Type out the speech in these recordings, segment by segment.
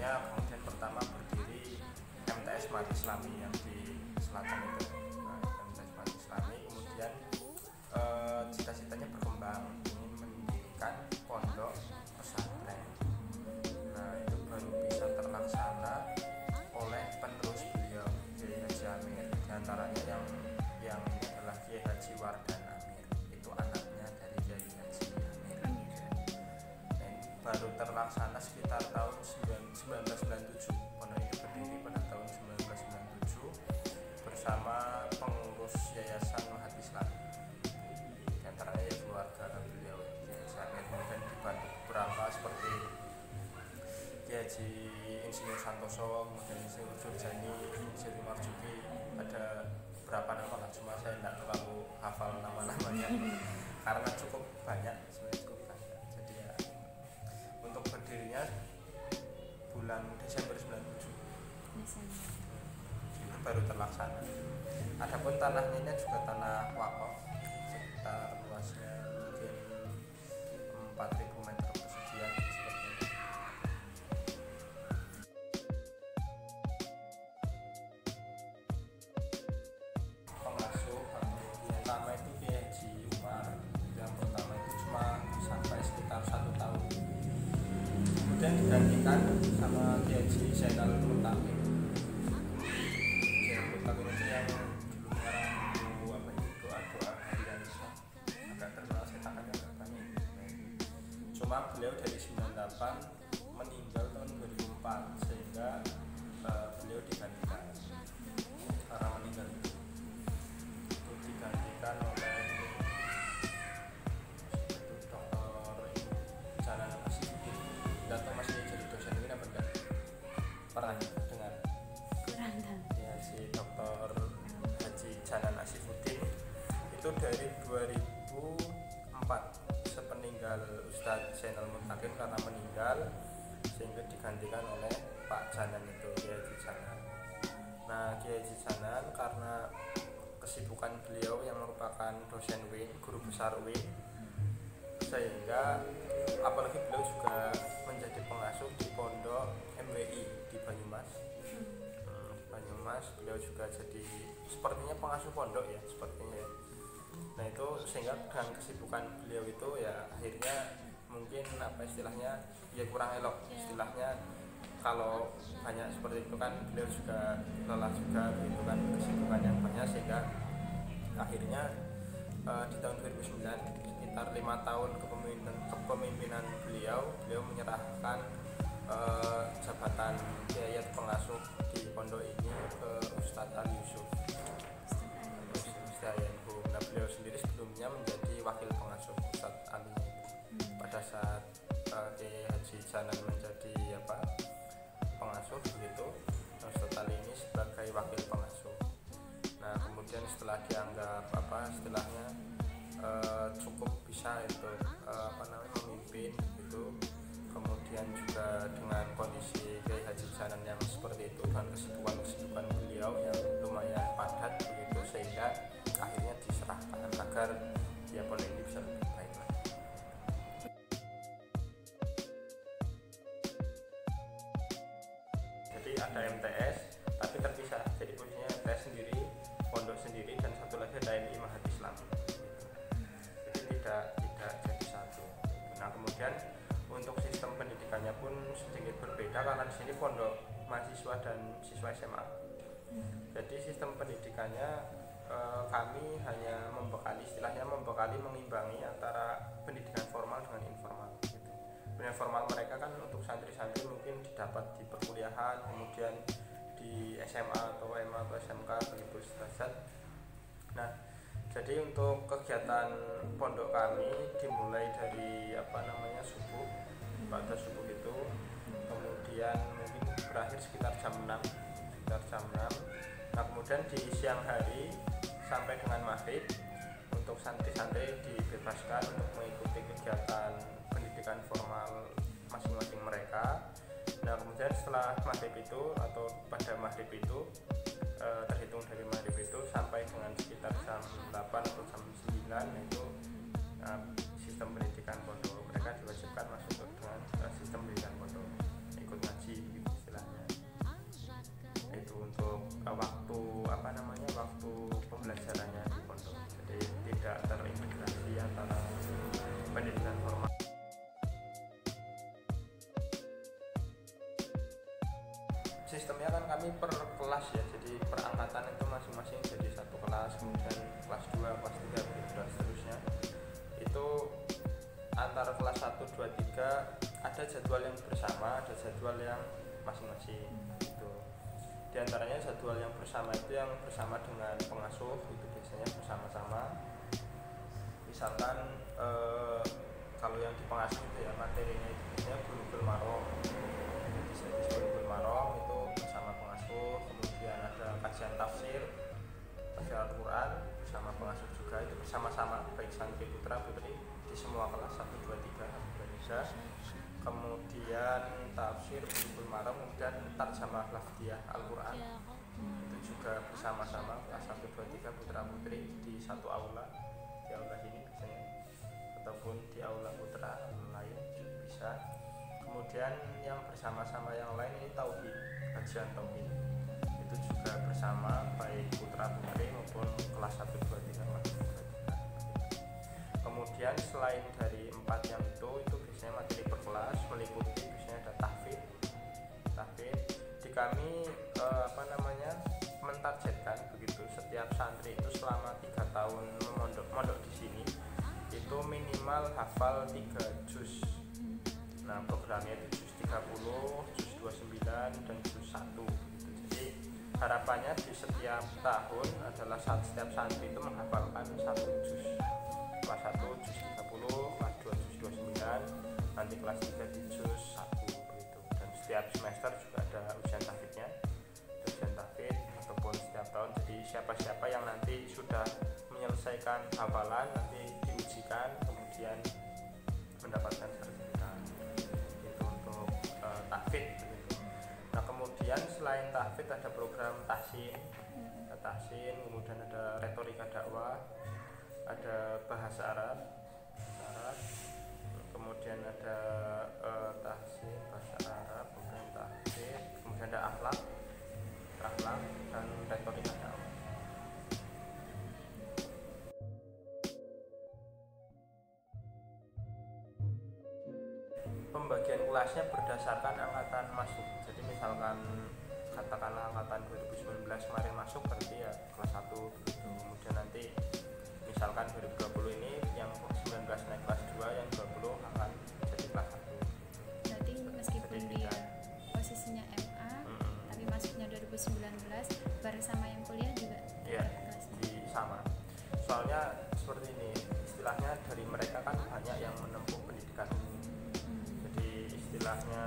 makanya kemudian pertama berdiri MTS Mati Islami yang di selatan itu. Nah, MTS Mati Islami kemudian cita-citanya berkembang, ingin mendirikan pondok pesantren. Nah, itu baru bisa terlaksana oleh penerus beliau, Kiai Haji Amir. Di antaranya yang ini adalah Kiai Haji Wardan Amir, itu anaknya dari Kiai Haji Amir. Baru terlaksana sekitar tahun 1997. Pondok ini berdiri pada tahun 1997 bersama pengurus Yayasan Mahat Islam. Di antaranya ya keluarga beliau Kiai Haji Amir, kemudian dibantu beberapa seperti Kiai Haji Insinyur Santoso, kemudian Insinyur Jurjani, Insinyur Marjuki, ada berapa nama lah, cuma saya tidak terlalu hafal nama-namanya karena cukup banyak, sebenarnya cukup banyak. Jadi ya untuk berdirinya bulan Desember 97 itu baru terlaksana. Adapun tanahnya juga tanah wakaf, sekitar luasnya mungkin 4.000 meter persegian seperti itu. Pengasuh yang pertama itu Kiai Haji Umar, yang pertama itu cuma sampai sekitar 1 tahun, kemudian digantikan sama Kiai Haji Zainal Mutakin. Zainal Mutakin itu yang dulu mengarang doa-doa harian Islam, agak terkenal, saya tak agak banyak. Cuma beliau dari 98 meninggal tahun 2004, sehingga beliau digantikan. Karena meninggal itu digantikan oleh Dr. Janan Asifuddin. Datang masih jadi dosen ini apa enggak? Pernah dengar? Ya, si Dr. Haji Janan Asifuddin itu dari 2004, sepeninggal Ustadz Zainal Mutakin karena meninggal, sehingga digantikan oleh Pak Janan itu, Kiai Haji Janan. Nah, Kiai Haji Janan karena kesibukan beliau yang merupakan dosen UIN, guru besar UIN, sehingga apalagi beliau juga menjadi pengasuh di pondok MWI di Banyumas. Banyumas beliau juga jadi sepertinya pengasuh pondok ya, sepertinya. Nah itu sehingga dengan kesibukan beliau itu ya akhirnya mungkin apa istilahnya ya kurang elok istilahnya, kalau banyak seperti itu kan beliau juga lelah juga gitu kan, kesibukan yang banyak, sehingga akhirnya di tahun 2009 sekitar 5 tahun kepemimpinan beliau menyerahkan jabatan Kiai pengasuh di pondok ini ke Ustadz Ali Yusuf. Nah, beliau sendiri sebelumnya menjadi wakil pengasuh Ustadz Ali pada saat Kiai Haji Janan menjadi pengasuh begitu, Ustadz Ali ini sebagai wakil pengasuh. Nah kemudian setelah dianggap istilahnya cukup bisa itu memimpin gitu, kemudian juga dengan kondisi Kiai Haji Janan yang seperti itu dan kesibukan beliau yang lumayan padat begitu, sehingga akhirnya diserahkan agar ya pondok ini bisa lebih baik lagi. Jadi ada MTS tapi terpisah, jadi posisinya MTS sendiri, pondok sendiri, dan satu lagi ada MI Mahat Islam. Jadi tidak jadi satu. Nah kemudian untuk sistem pendidikannya pun sedikit berbeda karena di sini pondok mahasiswa dan siswa SMA. Jadi sistem pendidikannya kami hanya membekali mengimbangi antara pendidikan formal dengan informal gitu. Pendidikan formal mereka kan untuk santri-santri mungkin didapat di perkuliahan, kemudian di SMA atau MA atau SMK begitu sederajat. Nah jadi untuk kegiatan pondok kami dimulai dari subuh, pada subuh itu, kemudian mungkin berakhir sekitar jam 6. Nah kemudian di siang hari sampai dengan maghrib untuk santri-santri dibebaskan untuk mengikuti kegiatan pendidikan formal masing-masing mereka. Nah kemudian setelah maghrib itu atau pada maghrib itu terhitung dari maghrib itu sampai dengan sekitar jam 8 atau jam 9 itu sistem pendidikan pondok, mereka diwajibkan masuk ke dengan sistem pendidikan pondok, ikut ngaji gitu. sistemnya kan kami per kelas ya, jadi per angkatan itu masing-masing jadi satu kelas, kemudian kelas 2, kelas 3 begitu dan seterusnya. Itu antara kelas 1, 2, 3 ada jadwal yang bersama, ada jadwal yang masing-masing gitu. Di antaranya jadwal yang bersama itu yang bersama dengan pengasuh, itu biasanya bersama-sama. Misalkan kalau yang di pengasuh itu ya materinya itu biasanya Bulughul Maram, Bulughul Maram itu bersama pengasuh. Kemudian ada kajian tafsir, kajian Al-Quran bersama pengasuh juga, itu bersama-sama baik santri putra putri di semua kelas 1, 2, 3 Indonesia. Kemudian tafsir Bulughul Maram, kemudian tarjamah lafziyah Al-Quran itu juga bersama-sama kelas 1, 2, 3 putra putri di satu aula, di aula ini biasanya, ataupun di aula putra lain bisa. Kemudian yang bersama-sama yang lain ini tauhid, kajian tauhid itu juga bersama baik putra putri maupun kelas 1, 2, 3 kelas 1, 2, 3. Kemudian selain dari 4 yang itu biasanya materi per kelas meliputi biasanya ada tahfidz. Di kami mentargetkan begitu setiap santri itu selama 3 tahun mondok di sini itu minimal hafal 3 juz. Nah, programnya itu juz 30, juz 29 dan juz 1 gitu. Jadi harapannya di setiap tahun adalah setiap santri itu menghafalkan 1 juz. Kelas 1 juz 30, kelas 2 juz 29, nanti kelas 3 di juz 1 begitu. Dan setiap semester juga ada ujian tahfidznya, ujian tahfidz ataupun setiap tahun. Jadi siapa-siapa yang nanti sudah menyelesaikan hafalan nanti diujikan kemudian mendapatkan sertifikat. Itu untuk tahfidz begitu. Nah, kemudian selain tahfidz ada program tahsin, kemudian ada retorika dakwah, ada bahasa Arab, kemudian ada tahsin, bahasa Arab, kemudian tahfidz, kemudian ada akhlak dan retorika dakwah. Pembagian kelasnya berdasarkan angkatan masuk. Jadi misalkan katakanlah angkatan 2019 kemarin masuk berarti ya kelas 1 begitu. Kemudian nanti misalkan 2020 ini yang 19 naik kelas 2, yang 20 akan jadi kelas 1. Berarti meskipun dia posisinya MA tapi masuknya 2019 bareng sama yang kuliah juga ya, sama. Soalnya seperti ini, istilahnya dari mereka kan banyak yang menempuh pendidikan ini. Jadi istilahnya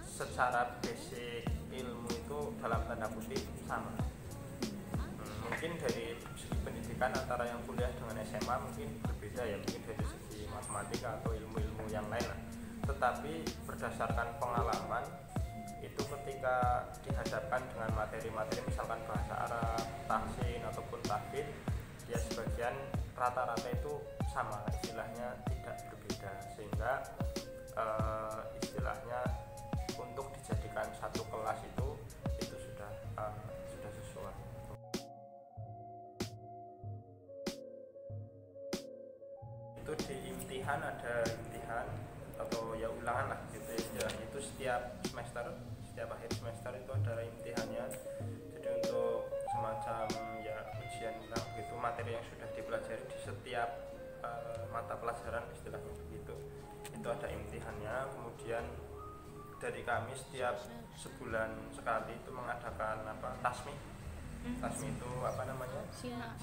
secara basic ilmu itu dalam tanda kutip sama. Mungkin dari segi pendidikan antara yang kuliah dengan SMA mungkin berbeda ya, mungkin dari segi matematika atau ilmu-ilmu yang lain lah. Tetapi berdasarkan pengalaman itu ketika dihadapkan dengan materi-materi misalkan bahasa Arab, tahsin ataupun tahfidz, ya sebagian rata-rata itu sama, istilahnya tidak berbeda, sehingga istilahnya untuk dijadikan satu kelas itu sudah sesuai. Itu di imtihan ada imtihan atau ya ulangan lah gitu ya, itu setiap semester, setiap akhir semester itu ada imtihannya. Jadi untuk semacam ya ujian ulang gitu materi yang sudah dipelajari di setiap mata pelajaran istilahnya begitu, itu ada imtihannya. Kemudian dari kami setiap sebulan sekali itu mengadakan tasmi itu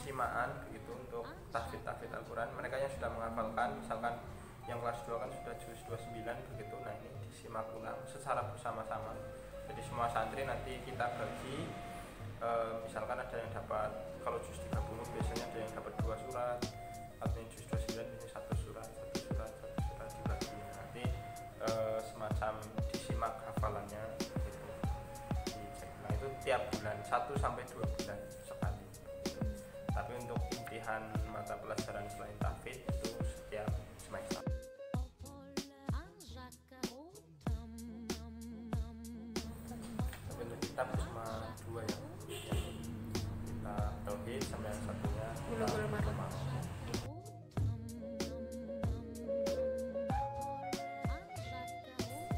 simaan begitu untuk tahfidz Al-Quran. Mereka yang sudah menghafalkan, misalkan yang kelas 2 kan sudah juz 29 begitu, nah ini disimak ulang secara bersama-sama. Jadi semua santri nanti kita bagi, misalkan ada yang dapat, kalau juz 30 biasanya ada yang dapat 2 surat, atau yang juz 29 ini satu surat dibagi. Nanti semacam disimak hafalannya gitu, dicek. Nah itu tiap bulan 1 sampai 2 bulan sekali. Tapi untuk imtihan mata pelajaran selain tahfidz itu setiap semester. Tapi untuk kitab cuma 2 ya, kita tauhid sama yang satunya Bulughul Maram.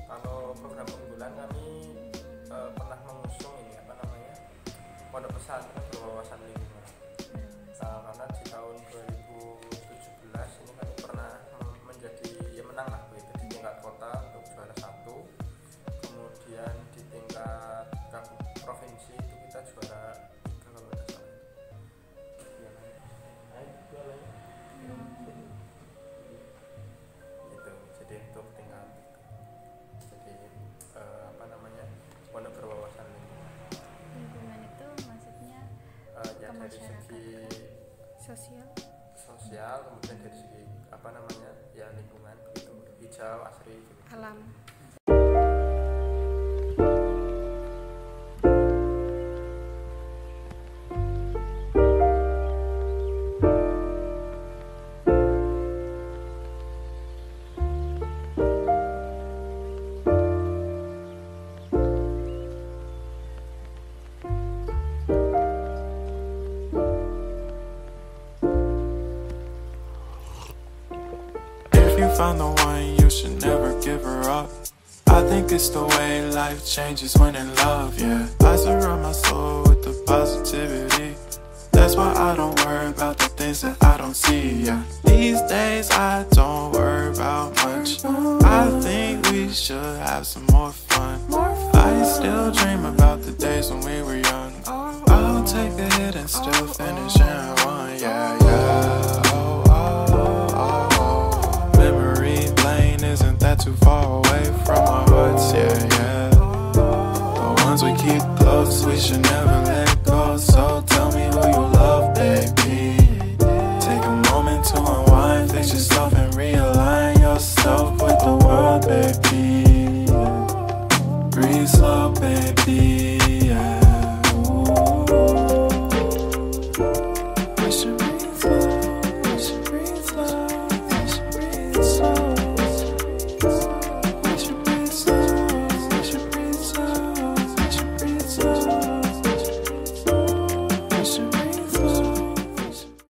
Kalau program unggulan kami pesantren berwawasan lingkungan. Karena di tahun 2017 ini kami pernah menjadi menang lah itu di tingkat kota untuk juara 1. Kemudian di tingkat provinsi itu kita juara 3 kalau tidak salah. Itu jadi untuk tingkat pondok berwawasan lingkungan. Lingkungan itu maksudnya Ya dari segi sosial, kemudian dari segi ya lingkungan itu hijau, asri gitu. alam. If you find the one, you should never give her up. I think it's the way life changes when in love, yeah. I surround my soul with the positivity. That's why I don't worry about the things that I don't see, yeah. These days I don't worry about much. I think we should have some more fun. I still dream about the days when we were young. I'll take a hit and still finish in one, yeah, yeah. Memory lane isn't that too far away from our hearts, yeah, yeah. The ones we keep close, we should never let go. So tell me who you love, baby. Take a moment to unwind, fix yourself and realign yourself with the world, baby. Breathe slow, baby, yeah.